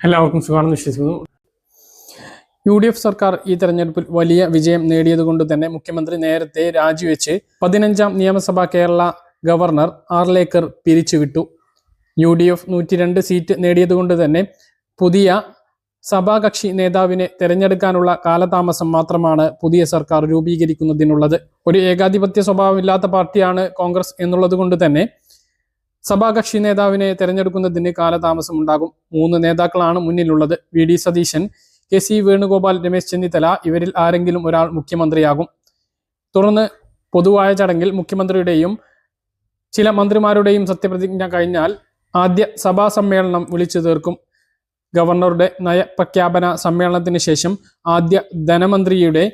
എല്ലാവർക്കും സുഖമാണെന്ന് വിശ്വസിക്കുന്നു. UDF സർക്കാർ ഈ തെരഞ്ഞെടുപ്പിൽ വലിയ വിജയം നേടിയതുകൊണ്ട് തന്നെ മുഖ്യമന്ത്രി നേരത്തെ രാജിവെച്ച് 15ാം നിയമസഭാ കേരള ഗവർണർ ആർലേക്കർ പിരിച്ചുവിട്ടു. UDF 102 സീറ്റ് നേടിയതുകൊണ്ട് തന്നെ പുതിയ സഭാകക്ഷി നേതാവിനെ തെരഞ്ഞെടുക്കാനുള്ള കാലതാമസം മാത്രമാണ് പുതിയ സർക്കാർ രൂപീകരിക്കുന്നതിനുള്ളത്. ഒരു ഏകാധിപത്യ സ്വഭാവമില്ലാത്ത പാർട്ടിയാണ് കോൺഗ്രസ് എന്നുള്ളത് കൊണ്ട് തന്നെ സഭാകക്ഷി നേതാവിനെ തെരഞ്ഞെടുക്കുന്നതിന് കാലതാമസം ഉണ്ടാകും. 3 നേതാക്കളാണ് മുന്നിലുള്ളത്. VD Satheesan, KC Venugopal, Ramesh Chennithala. ഇവരിൽ ആരെങ്കിലും ഒരാൾ മുഖ്യമന്ത്രിയാകും. തുടർന്ന് പൊതുവായ ചടങ്ങിൽ മുഖ്യമന്ത്രിയുടെയും ചില മന്ത്രിമാരുടെയും സത്യപ്രതിജ്ഞ കഴിഞ്ഞാൽ ആദ്യ സഭാ സമ്മേളനം വിളിച്ചു തീർക്കും. ഗവർണറുടെ നയപ്രഖ്യാപന സമ്മേളനത്തിന് ശേഷം ആദ്യ ധനമന്ത്രിയുടെ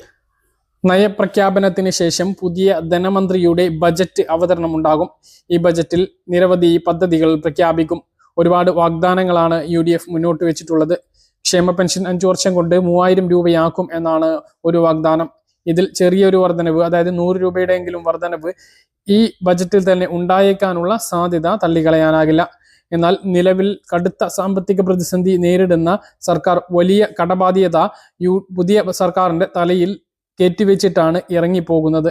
നയപ്രഖ്യാപനത്തിന് ശേഷം പുതിയ ധനമന്ത്രിയുടെ ബജറ്റ് അവതരണം ഉണ്ടാകും. ഈ ബജറ്റിൽ നിരവധി പദ്ധതികൾ പ്രഖ്യാപിക്കും. ഒരുപാട് വാഗ്ദാനങ്ങളാണ് UDF മുന്നോട്ട് വെച്ചിട്ടുള്ളത്. ക്ഷേമ പെൻഷൻ 5 വർഷം കൊണ്ട് 3000 രൂപയാക്കും എന്നാണ് ഒരു വാഗ്ദാനം. ഇതിൽ ചെറിയൊരു വർധനവ്, അതായത് 100 രൂപയുടെയെങ്കിലും വർധനവ് ഈ ബജറ്റിൽ തന്നെ ഉണ്ടായേക്കാനുള്ള സാധ്യത തള്ളിക്കളയാനാകില്ല. എന്നാൽ നിലവിൽ കടുത്ത സാമ്പത്തിക പ്രതിസന്ധി നേരിടുന്ന സർക്കാർ വലിയ കടബാധ്യത പുതിയ സർക്കാരിന്റെ തലയിൽ കയറ്റിവെച്ചിട്ടാണ് ഇറങ്ങിപ്പോകുന്നത്.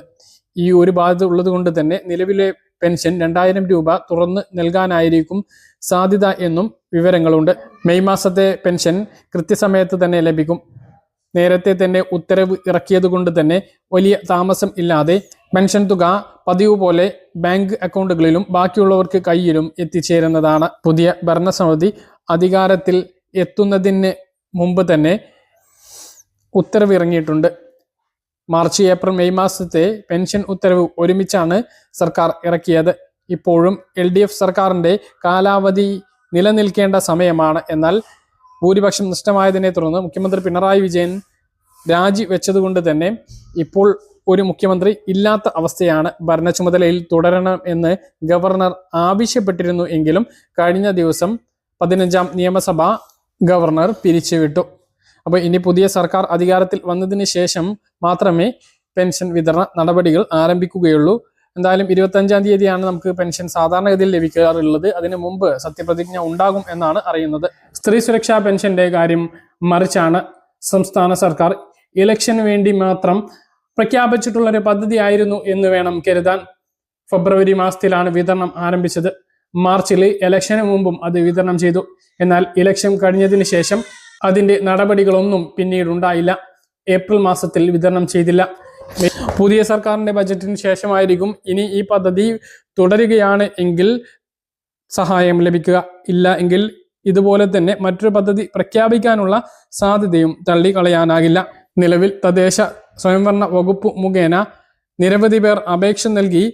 ഈ ഒരു ബാധ്യത ഉള്ളത് കൊണ്ട് തന്നെ നിലവിലെ പെൻഷൻ 2000 രൂപ തുറന്ന് നൽകാനായിരിക്കും സാധ്യത എന്നും വിവരങ്ങളുണ്ട്. മെയ് മാസത്തെ പെൻഷൻ കൃത്യസമയത്ത് തന്നെ ലഭിക്കും. നേരത്തെ തന്നെ ഉത്തരവ് ഇറക്കിയത് കൊണ്ട് തന്നെ വലിയ താമസം ഇല്ലാതെ പെൻഷൻ തുക പതിവ് പോലെ ബാങ്ക് അക്കൗണ്ടുകളിലും ബാക്കിയുള്ളവർക്ക് കയ്യിലും എത്തിച്ചേരുന്നതാണ്. പുതിയ ഭരണസമിതി അധികാരത്തിൽ എത്തുന്നതിന് മുമ്പ് തന്നെ ഉത്തരവ് ഇറങ്ങിയിട്ടുണ്ട്. മാർച്ച്, ഏപ്രിൽ, മെയ് മാസത്തെ പെൻഷൻ ഉത്തരവ് ഒരുമിച്ചാണ് സർക്കാർ ഇറക്കിയത്. ഇപ്പോഴും LDF സർക്കാരിന്റെ കാലാവധി നിലനിൽക്കേണ്ട സമയമാണ്. എന്നാൽ ഭൂരിപക്ഷം നഷ്ടമായതിനെ തുടർന്ന് മുഖ്യമന്ത്രി പിണറായി വിജയൻ രാജി വെച്ചതുകൊണ്ട് തന്നെ ഇപ്പോൾ ഒരു മുഖ്യമന്ത്രി ഇല്ലാത്ത അവസ്ഥയാണ്. ഭരണ ചുമതലയിൽ തുടരണം എന്ന് ഗവർണർ ആവശ്യപ്പെട്ടിരുന്നു എങ്കിലും കഴിഞ്ഞ ദിവസം 15ാം നിയമസഭ ഗവർണർ പിരിച്ചുവിട്ടു. അപ്പോൾ ഇനി പുതിയ സർക്കാർ അധികാരത്തിൽ വന്നതിന് ശേഷം മാത്രമേ പെൻഷൻ വിതരണ നടപടികൾ ആരംഭിക്കുകയുള്ളൂ. എന്തായാലും 25ാം തീയതിയാണ് നമുക്ക് പെൻഷൻ സാധാരണഗതിയിൽ ലഭിക്കാറുള്ളത്. അതിനു മുമ്പ് സത്യപ്രതിജ്ഞ ഉണ്ടാകും എന്നാണ് അറിയുന്നത്. സ്ത്രീ സുരക്ഷാ പെൻഷന്റെ കാര്യം മറിച്ചാണ്. സംസ്ഥാന സർക്കാർ ഇലക്ഷന് വേണ്ടി മാത്രം പ്രഖ്യാപിച്ചിട്ടുള്ളൊരു പദ്ധതിയായിരുന്നു എന്ന് വേണം കരുതാൻ. ഫെബ്രുവരി മാസത്തിലാണ് വിതരണം ആരംഭിച്ചത്. മാർച്ചിൽ ഇലക്ഷന് മുമ്പും അത് വിതരണം ചെയ്തു. എന്നാൽ ഇലക്ഷൻ കഴിഞ്ഞതിന് ശേഷം അതിന്റെ നടപടികളൊന്നും പിന്നീടുണ്ടായില്ല. ഏപ്രിൽ മാസത്തിൽ വിതരണം ചെയ്തില്ല. പുതിയ സർക്കാരിന്റെ ബജറ്റിന് ശേഷമായിരിക്കും ഇനി ഈ പദ്ധതി തുടരുകയാണ് എങ്കിൽ സഹായം ലഭിക്കുക. ഇല്ല എങ്കിൽ ഇതുപോലെ തന്നെ മറ്റൊരു പദ്ധതി പ്രഖ്യാപിക്കാനുള്ള സാധ്യതയും തള്ളിക്കളയാനാകില്ല. നിലവിൽ തദ്ദേശ സ്വയംഭരണ വകുപ്പ് മുഖേന നിരവധി പേർ അപേക്ഷ നൽകി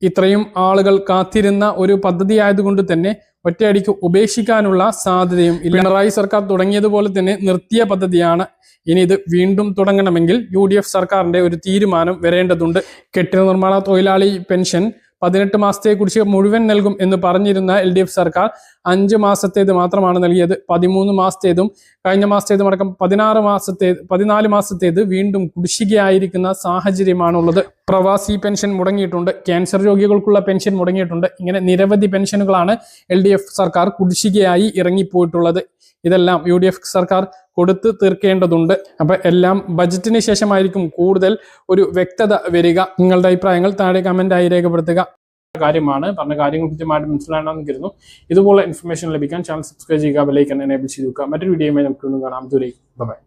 ഇത്രയും ആളുകൾ കാത്തിരുന്ന ഒരു പദ്ധതി ആയതുകൊണ്ട് തന്നെ ഒറ്റയടിക്ക് ഉപേക്ഷിക്കാനുള്ള സാധ്യതയും ഇല്ല. പിണറായി സർക്കാർ തുടങ്ങിയതുപോലെ തന്നെ നിർത്തിയ പദ്ധതിയാണ്. ഇനി ഇത് വീണ്ടും തുടങ്ങണമെങ്കിൽ UDF സർക്കാരിന്റെ ഒരു തീരുമാനം വരേണ്ടതുണ്ട്. കെട്ടിട നിർമ്മാണ തൊഴിലാളി പെൻഷൻ 18 മാസത്തെ കുറിച്ച് മുഴുവൻ നൽകും എന്ന് പറഞ്ഞിരുന്ന LDF സർക്കാർ 5 മാസത്തേത് മാത്രമാണ് നൽകിയത്. 13 മാസത്തേതും കഴിഞ്ഞ മാസത്തേതും അടക്കം 14 മാസത്തേത് വീണ്ടും കുടിശ്ശികയായിരിക്കുന്ന സാഹചര്യമാണുള്ളത്. പ്രവാസി പെൻഷൻ മുടങ്ങിയിട്ടുണ്ട്. ക്യാൻസർ രോഗികൾക്കുള്ള പെൻഷൻ മുടങ്ങിയിട്ടുണ്ട്. ഇങ്ങനെ നിരവധി പെൻഷനുകളാണ് LDF സർക്കാർ കുടിശ്ശികയായി ഇറങ്ങിപ്പോയിട്ടുള്ളത്. ഇതെല്ലാം UDF സർക്കാർ കൊടുത്ത് തീർക്കേണ്ടതുണ്ട്. അപ്പൊ എല്ലാം ബജറ്റിന് ശേഷമായിരിക്കും കൂടുതൽ ഒരു വ്യക്തത വരിക. നിങ്ങളുടെ അഭിപ്രായങ്ങൾ താഴെ കമന്റായി രേഖപ്പെടുത്തുക. കാര്യമാണ് പറഞ്ഞ കാര്യങ്ങൾ കൃത്യമായിട്ട് മനസ്സിലാണെന്ന് കരുതുന്നു. ഇതുപോലെ ഇൻഫർമേഷൻ ലഭിക്കാൻ ചാനൽ സബ്സ്ക്രൈബ് ചെയ്യുക, ബെൽ ഐക്കൺ എനേബിൾ ചെയ്ത് വെക്കുക. മറ്റൊരു വീഡിയോയുമായി നമുക്ക് കാണാം. ദൂരേക്ക് ബൈ.